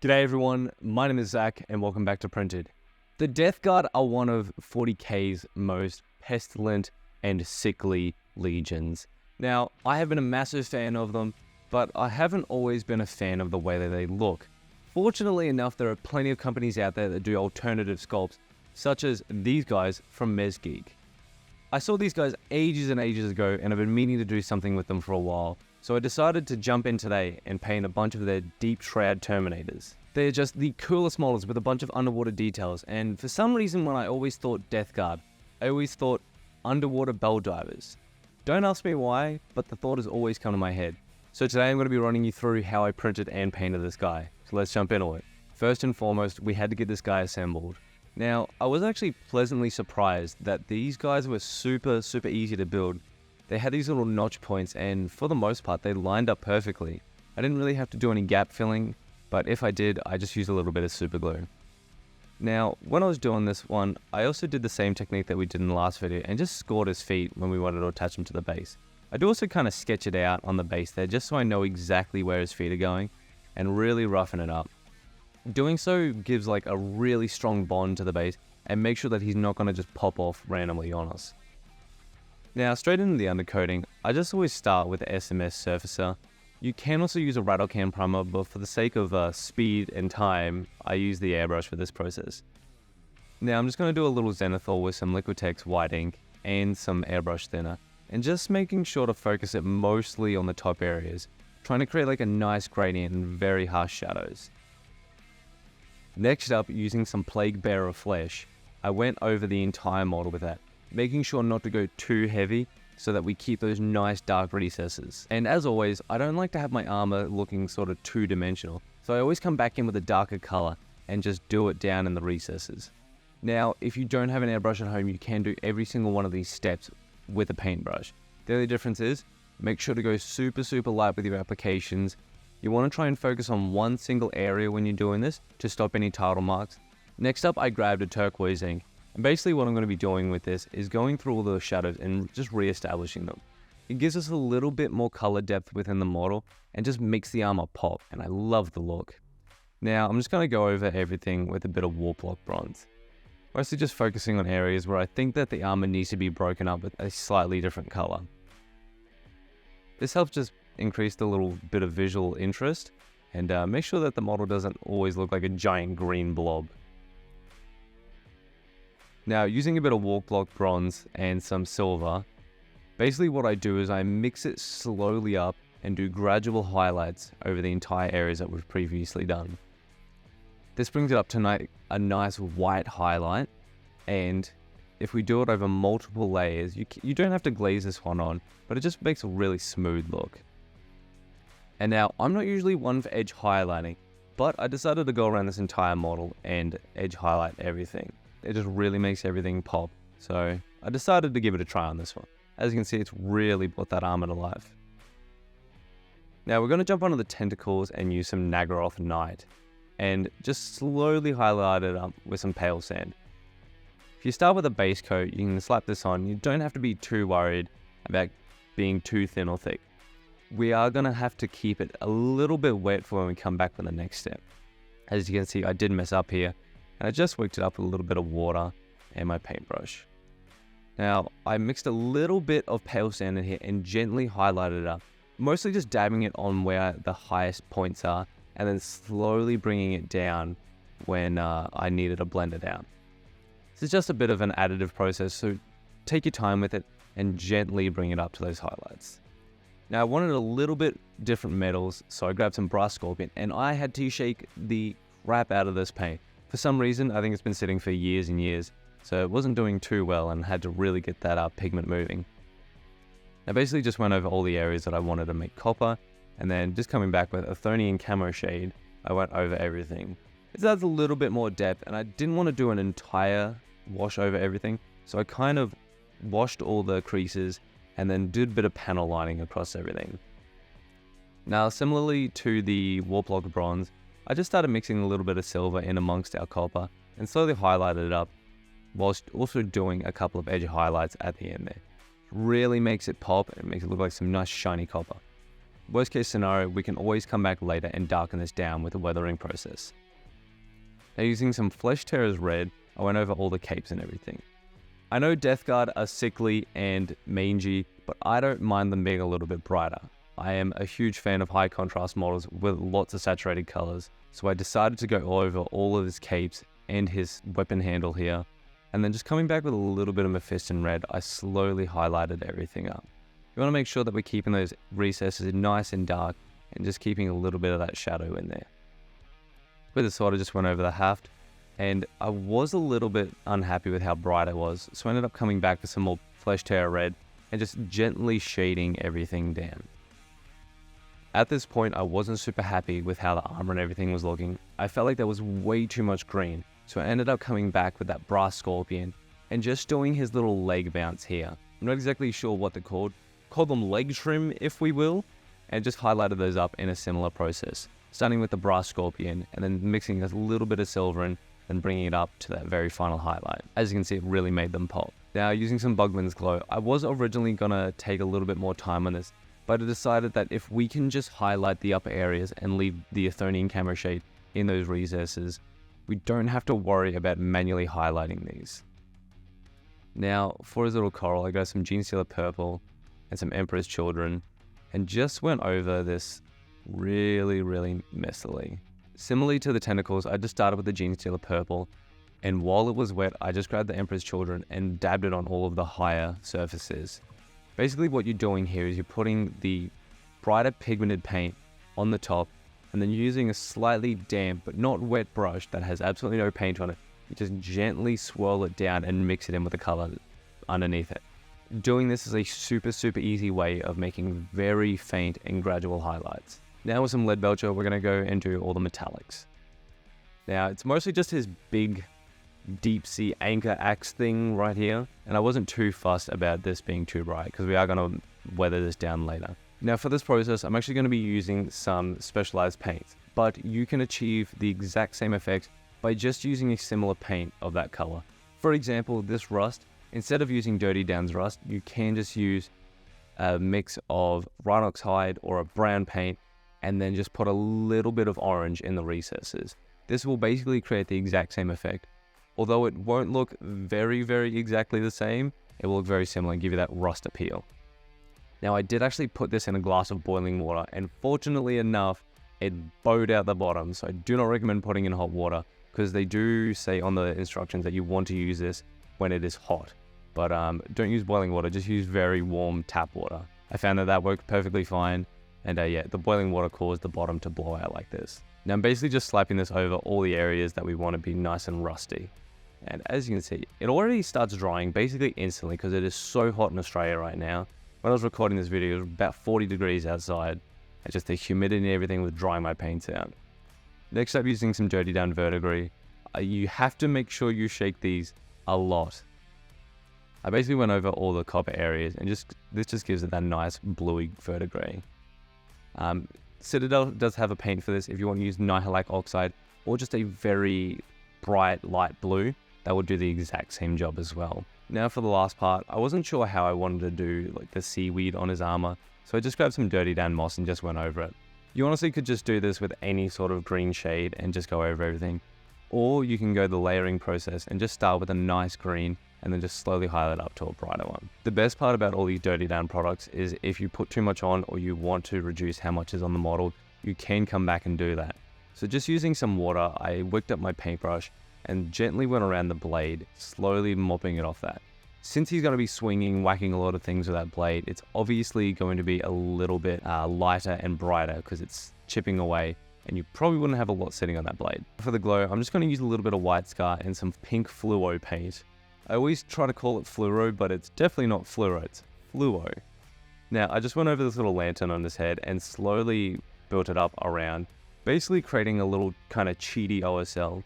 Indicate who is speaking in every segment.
Speaker 1: G'day everyone, my name is Zach and welcome back to Printed. The Death Guard are one of 40k's most pestilent and sickly legions. Now, I have been a massive fan of them, but I haven't always been a fan of the way that they look. Fortunately enough, there are plenty of companies out there that do alternative sculpts, such as these guys from Mezgike. I saw these guys ages and ages ago and I've been meaning to do something with them for a while. So I decided to jump in today and paint a bunch of their deep Shroud Terminators. They're just the coolest models with a bunch of underwater details, and for some reason when I always thought Death Guard, I always thought underwater bell divers. Don't ask me why, but the thought has always come to my head. So today I'm going to be running you through how I printed and painted this guy. So let's jump into it. First and foremost, we had to get this guy assembled. Now, I was actually pleasantly surprised that these guys were super easy to build. They had these little notch points and for the most part they lined up perfectly. I didn't really have to do any gap filling, but if I did, I just used a little bit of super glue. Now, when I was doing this one, I also did the same technique that we did in the last video and just scored his feet when we wanted to attach them to the base. I do also kind of sketch it out on the base there just so I know exactly where his feet are going and really roughen it up. Doing so gives like a really strong bond to the base and make sure that he's not going to just pop off randomly on us. Now, straight into the undercoating, I just always start with the SMS surfacer. You can also use a rattle can primer, but for the sake of speed and time, I use the Airbrush for this process. Now, I'm just going to do a little Zenithal with some Liquitex white ink and some airbrush thinner, and just making sure to focus it mostly on the top areas, trying to create like a nice gradient and very harsh shadows. Next up, using some Plaguebearer Flesh, I went over the entire model with that, making sure not to go too heavy so that we keep those nice dark recesses. And as always, I don't like to have my armor looking sort of two-dimensional, so I always come back in with a darker color and just do it down in the recesses. Now, if you don't have an airbrush at home, you can do every single one of these steps with a paintbrush. The only difference is, make sure to go super light with your applications. You want to try and focus on one single area when you're doing this to stop any title marks. Next up, I grabbed a turquoise ink. And basically what I'm going to be doing with this is going through all those shadows and just re-establishing them. It gives us a little bit more color depth within the model and just makes the armor pop, and I love the look. Now I'm just going to go over everything with a bit of Warplock bronze. Mostly just focusing on areas where I think that the armor needs to be broken up with a slightly different color. This helps just increase the little bit of visual interest and make sure that the model doesn't always look like a giant green blob. Now, using a bit of Warplock bronze and some silver, basically what I do is I mix it slowly up and do gradual highlights over the entire areas that we've previously done. This brings it up to a nice white highlight, and if we do it over multiple layers, you don't have to glaze this one on, but it just makes a really smooth look. And now, I'm not usually one for edge highlighting, but I decided to go around this entire model and edge highlight everything. It just really makes everything pop, so I decided to give it a try on this one. As you can see, it's really brought that armor to life. Now we're going to jump onto the Tentacles and use some Nagaroth Knight, and just slowly highlight it up with some pale sand. If you start with a base coat, you can slap this on. You don't have to be too worried about being too thin or thick. We are going to have to keep it a little bit wet for when we come back for the next step. As you can see, I did mess up here. And I just worked it up with a little bit of water and my paintbrush. Now, I mixed a little bit of pale sand in here and gently highlighted it up. Mostly just dabbing it on where the highest points are and then slowly bringing it down when I needed to blend it out. This is just a bit of an additive process, so take your time with it and gently bring it up to those highlights. Now, I wanted a little bit different metals, so I grabbed some brass scorpion and I had to shake the crap out of this paint. For some reason, I think it's been sitting for years and years, so it wasn't doing too well and had to really get that pigment moving. I basically just went over all the areas that I wanted to make copper, and then just coming back with a Athonian camo shade, I went over everything. This adds a little bit more depth, and I didn't want to do an entire wash over everything, so I kind of washed all the creases and then did a bit of panel lining across everything. Now, similarly to the Warplock bronze, I just started mixing a little bit of silver in amongst our copper and slowly highlighted it up, whilst also doing a couple of edge highlights at the end there. Really makes it pop and makes it look like some nice shiny copper. worst case scenario, we can always come back later and darken this down with a weathering process. Now using some Flesh Tearer's red, I went over all the capes and everything. I know Death Guard are sickly and mangy, but I don't mind them being a little bit brighter. I am a huge fan of high contrast models with lots of saturated colors, so I decided to go over all of his capes and his weapon handle here, and then just coming back with a little bit of Mephiston red, I slowly highlighted everything up. You want to make sure that we're keeping those recesses nice and dark, and just keeping a little bit of that shadow in there. With the sword, I just went over the haft, and I was a little bit unhappy with how bright it was, so I ended up coming back with some more Flesh Tearer red, and just gently shading everything down. At this point, I wasn't super happy with how the armor and everything was looking. I felt like there was way too much green, so I ended up coming back with that brass scorpion, and just doing his little leg bounce here. I'm not exactly sure what they're called. Call them leg trim, if we will, and just highlighted those up in a similar process. Starting with the brass scorpion, and then mixing a little bit of silver in, and bringing it up to that very final highlight. As you can see, it really made them pop. Now, using some Bugman's Glow, I was originally gonna take a little bit more time on this, but I decided that if we can just highlight the upper areas and leave the Athonian camera shade in those recesses, we don't have to worry about manually highlighting these. Now, for his little coral, I got some Genestealer Purple and some Emperor's Children, and just went over this really messily. Similarly to the Tentacles, I just started with the Genestealer Purple, and while it was wet, I just grabbed the Emperor's Children and dabbed it on all of the higher surfaces. Basically what you're doing here is you're putting the brighter pigmented paint on the top, and then using a slightly damp but not wet brush that has absolutely no paint on it, you just gently swirl it down and mix it in with the color underneath it. Doing this is a super easy way of making very faint and gradual highlights. Now with some Lead Belcher, we're going to go and do all the metallics. Now it's mostly just his big deep sea anchor axe thing right here, and I wasn't too fussed about this being too bright because we are going to weather this down later. Now for this process, I'm actually going to be using some specialized paints, but you can achieve the exact same effect by just using a similar paint of that color. For example, this rust, instead of using Dirty Down's rust, you can just use a mix of Rhinox hide or a brown paint, and then just put a little bit of orange in the recesses. This will basically create the exact same effect. Although it won't look very exactly the same, it will look very similar and give you that rust appeal. Now I did actually put this in a glass of boiling water, and fortunately enough, it bowed out the bottom, so I do not recommend putting in hot water, because they do say on the instructions that you want to use this when it is hot. But don't use boiling water, just use very warm tap water. I found that worked perfectly fine, and yeah, the boiling water caused the bottom to blow out like this. Now I'm basically just slapping this over all the areas that we want to be nice and rusty. And as you can see, it already starts drying basically instantly because it is so hot in Australia right now. When I was recording this video, it was about 40 degrees outside, and just the humidity and everything was drying my paints out. Next up, using some Dirty Down Verdigris. You have to make sure you shake these a lot. I basically went over all the copper areas, and this just gives it that nice bluey verdigris. Citadel does have a paint for this if you want to use Nihilak Oxide or just a very bright light blue. That would do the exact same job as well. Now for the last part, I wasn't sure how I wanted to do like the Seaweed on his armor, so I just grabbed some Dirty Down moss and just went over it. You honestly could just do this with any sort of green shade and just go over everything. Or you can go the layering process and just start with a nice green and then just slowly highlight up to a brighter one. The best part about all these Dirty Down products is if you put too much on or you want to reduce how much is on the model, you can come back and do that. So just using some water, I whipped up my paintbrush and gently went around the blade, slowly mopping it off that. Since he's going to be swinging, whacking a lot of things with that blade, it's obviously going to be a little bit lighter and brighter because it's chipping away, and you probably wouldn't have a lot sitting on that blade. For the glow, I'm just going to use a little bit of white scar and some pink fluo paint. I always try to call it fluoro, but it's definitely not fluoro, it's fluo. Now, I just went over this little lantern on his head and slowly built it up around, basically creating a little kind of cheaty OSL.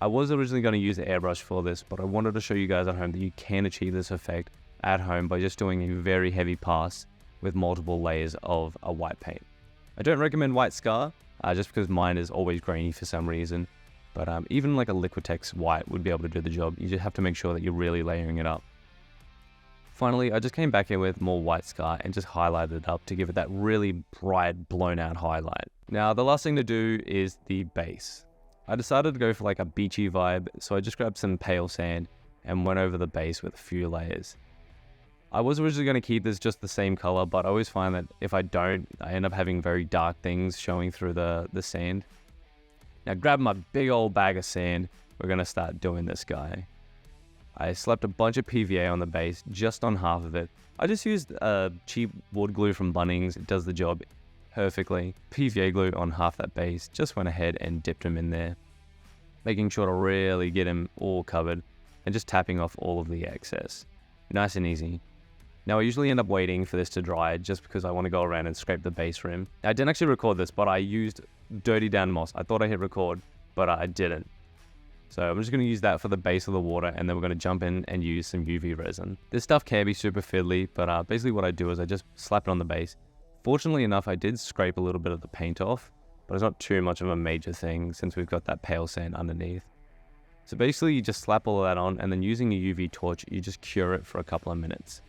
Speaker 1: I was originally going to use the airbrush for this, but I wanted to show you guys at home that you can achieve this effect at home by just doing a very heavy pass with multiple layers of a white paint. I don't recommend white scar, just because mine is always grainy for some reason, but even like a Liquitex white would be able to do the job. You just have to make sure that you're really layering it up. Finally, I just came back in with more white sky and just highlighted it up to give it that really bright, blown out highlight. Now, the last thing to do is the base. I decided to go for like a beachy vibe, so I just grabbed some pale sand and went over the base with a few layers. I was originally going to keep this just the same color, but I always find that if I don't, I end up having very dark things showing through the sand. Now, grab my big old bag of sand, we're going to start doing this guy. I slapped a bunch of PVA on the base, just on half of it. I just used cheap wood glue from Bunnings. It does the job perfectly. PVA glue on half that base, just went ahead and dipped him in there, making sure to really get him all covered and just tapping off all of the excess. Nice and easy. Now I usually end up waiting for this to dry just because I want to go around and scrape the base rim. I didn't actually record this, but I used dirty down moss. I thought I hit record, but I didn't. So I'm just going to use that for the base of the water, and then we're going to jump in and use some UV resin. This stuff can be super fiddly, but basically what I do is I just slap it on the base. Fortunately enough, I did scrape a little bit of the paint off, but it's not too much of a major thing since we've got that pale sand underneath. So basically you just slap all of that on, and then using a UV torch, you just cure it for a couple of minutes.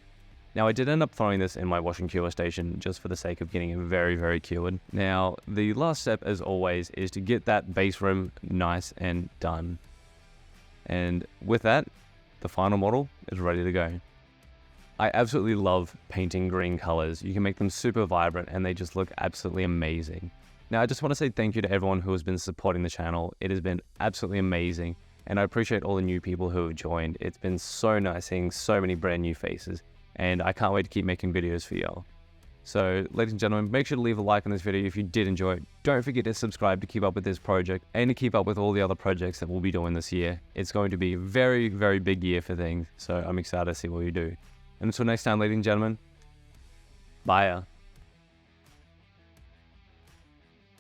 Speaker 1: Now I did end up throwing this in my wash and cure station just for the sake of getting it very, very cured. Now the last step, as always, is to get that base rim nice and done. And with that, the final model is ready to go. I absolutely love painting green colors. You can make them super vibrant and they just look absolutely amazing. Now I just want to say thank you to everyone who has been supporting the channel. It has been absolutely amazing, and I appreciate all the new people who have joined. It's been so nice seeing so many brand new faces, and I can't wait to keep making videos for y'all. So, ladies and gentlemen, make sure to leave a like on this video if you did enjoy it. Don't forget to subscribe to keep up with this project and to keep up with all the other projects that we'll be doing this year. It's going to be a very, very big year for things, so I'm excited to see what we do. And until next time, ladies and gentlemen, bye.